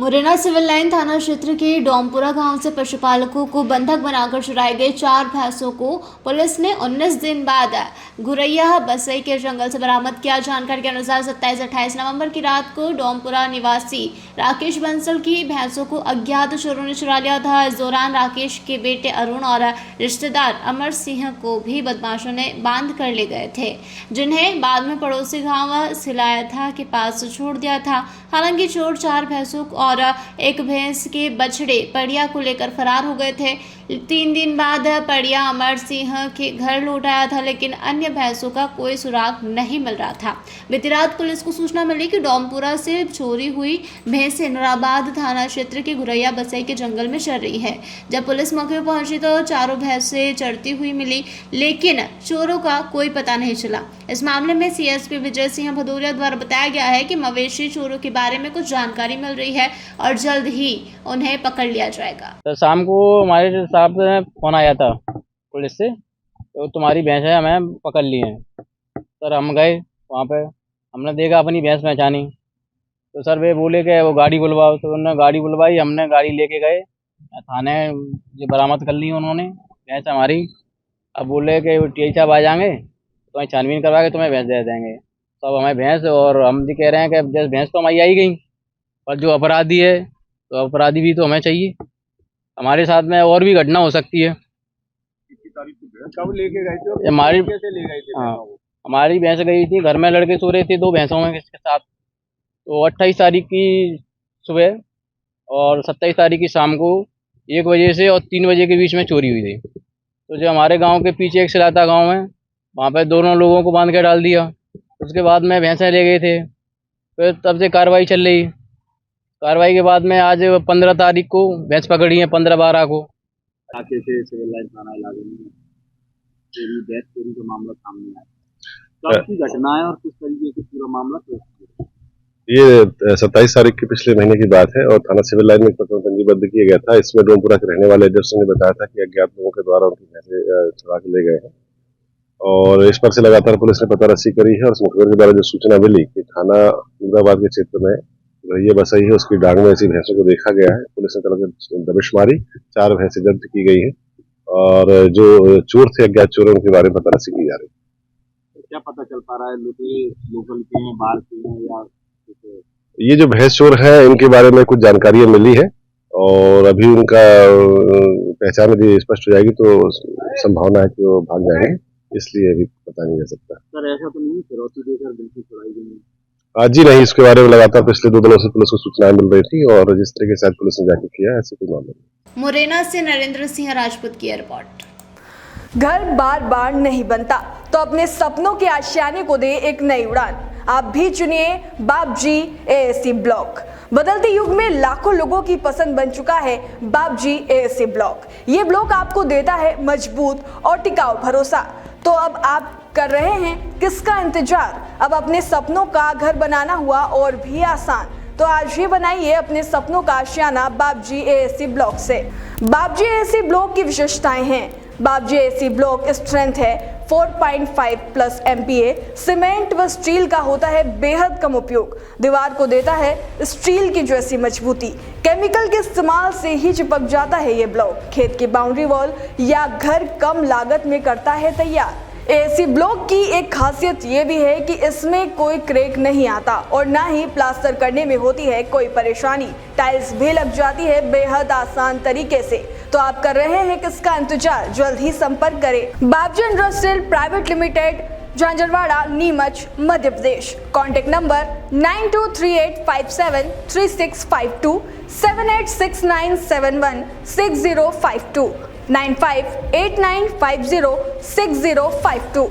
Morena civil line थाना क्षेत्र के डोमपुरा गांव से पशुपालकों को बंधक बनाकर चुराई गई 4 भैंसों को पुलिस ने 19 दिन बाद गुरैया बसई के जंगल से बरामद किया। जानकारी के अनुसार 27-28 नवंबर की रात को डोमपुरा निवासी राकेश बंसल की भैंसों को अज्ञात चोरों ने चुरा लिया था। इस दौरान राकेश के बेटे अरुण और रिश्तेदार अमर सिंह को भी बदमाशों ने बांध कर ले गए थे, जिन्हें बाद में पड़ोसी गांव सिलायथा के पास छोड़ दिया था। हालांकि चोर 4 भैंसों और एक भैंस के बछड़े पड़िया को लेकर फरार हो गए थे। 3 दिन बाद पड़िया अमर सिंह के घर लौट आया था, लेकिन अन्य भैंसों का कोई सुराग नहीं मिल रहा था। बीती रात पुलिस को सूचना मिली कि डोमपुरा से चोरी हुई भैंसें नूराबाद थाना क्षेत्र के गुरैया बसई के जंगल में चर रही है। जब पुलिस मौके पर पहुंची तो चारों भैंसें चरती हुई मिली, लेकिन चोरों का कोई पता नहीं चला। इस मामले में सीएसपी विजय सिंह भदौरिया द्वारा बताया गया है कि मवेशी चोरों के बारे में कुछ जानकारी मिल रही है और जल्द ही उन्हें पकड़ लिया जाएगा। तो शाम को हमारे साहब से फोन आया था पुलिस से, तो तुम्हारी भैंस है, हमें पकड़ ली है। सर हम गए वहाँ पे, हमने देखा अपनी भैंस पहचानी, तो सर वे बोले कि वो गाड़ी बुलवाओ, तो उन्होंने गाड़ी बुलवाई। हमने गाड़ी लेके गए थाने, ये बरामद कर ली उन्होंने भैंस हमारी। अब बोले कि वो टी साहब आ जाएंगे, तुम्हें छानबीन करवा के तुम्हें भैंस दे देंगे। तो अब हमें भैंस, और हम जी कह रहे हैं कि जैसे भैंस तो हमारी आई गई, पर जो अपराधी है तो अपराधी भी तो हमें चाहिए। हमारे साथ में और भी घटना हो सकती है। कब लेके गए थे? हमारी कैसे ले गए थे? हाँ, हमारी भैंस गई थी, घर में लड़के सो रहे थे 2 भैंसों में के साथ। तो 28 तारीख की सुबह और 27 तारीख की शाम को 1 बजे से और 3 बजे के बीच में चोरी हुई थी। तो जो हमारे गांव के पीछे एक सिलाता गांव है, वहाँ पे दोनों लोगों को बांध के डाल दिया। उसके बाद में भैंसें ले गए थे, फिर तब से कार्रवाई चल रही। कार्रवाई के बाद में आज 15 तारीख को भैंस पकड़ी है, 15-12 को। से सिविल लाइन थाना इलाके में भैंस चोरी का मामला सामने आया। कब की घटना है और किस तरीके से पूरा मामला पेश किया? ये 27 तारीख के पिछले महीने की बात है और थाना सिविल लाइन में प्रकरण पंजीबद्ध किया गया था। इसमें डोमपुरा के रहने वाले एजेंट्स ने बताया था कि अज्ञात लोगों के द्वारा उनकी भैंसें चुरा के ले गए हैं, और इस पर से लगातार पुलिस ने पता रस्सी करी है। और इस मुखबिर के द्वारा जो सूचना मिली कि थाना नूराबाद के क्षेत्र में ये बसई है, उसकी डांग में ऐसी भैंसों को देखा गया है। पुलिस ने तरह दबिश मारी, 4 भैंसें जब्त की गई है, और जो चोर थे, अज्ञात चोर, उनके बारे में पता रस्सी की जा रही है। क्या पता चल पा रहा है लोकल के हैं, बाहर के हैं, या ये जो भैंस चोर है, इनके बारे में कुछ जानकारियां मिली है, और अभी उनका पहचान यदि स्पष्ट हो जाएगी तो संभावना है कि वो भाग जाएंगे, इसलिए अभी पता नहीं जा सकता। सर ऐसा तो नहीं फिरौती देकर भैंसें चुराई गई? जी नहीं, इसके बारे में लगातार पिछले 2 दिनों से पुलिस को सूचनाएं मिल रही थी, और जिस तरीके से आज पुलिस ने जाके किया, ऐसे कोई मामला नहीं। मुरैना से नरेंद्र सिंह राजपूत की रिपोर्ट। घर बार बार नहीं बनता तो अपने सपनों के आशियाने को दे एक नई उड़ान। आप भी चुनिए बाबजी एएससी ब्लॉक। बदलते युग में लाखों लोगों की पसंद बन चुका है बाबजी एएससी ब्लॉक। ये ब्लॉक आपको देता है मजबूत और टिकाऊ भरोसा। तो अब आप कर रहे हैं किसका इंतजार? अब अपने सपनों का घर बनाना हुआ और भी आसान। तो आज ही बनाइए अपने सपनों का आशियाना बाबजी एएससी ब्लॉक से। बाबजी एएससी ब्लॉक की विशेषताएं हैं। बाबजी एएससी ब्लॉक स्ट्रेंथ है 4.5+ MPa। सीमेंट व स्टील का होता है बेहद कम उपयोग। दीवार को देता है स्टील की जैसी मजबूती। केमिकल के इस्तेमाल से ही चिपक जाता है ये ब्लॉक। खेत की बाउंड्री वॉल या घर कम लागत में करता है तैयार। एएससी ब्लॉक की एक खासियत ये भी है कि इसमें कोई क्रैक नहीं आता और ना ही प्लास्टर करने में होती है कोई परेशानी। टाइल्स भी लग जाती है बेहद आसान तरीके से। तो आप कर रहे हैं किसका इंतजार? जल्द ही संपर्क करें Babji industrial private limited, Jhanjharwada, Neemuch, Madhya Pradesh. Contact number 9238573652, 7869716052, 9589506052।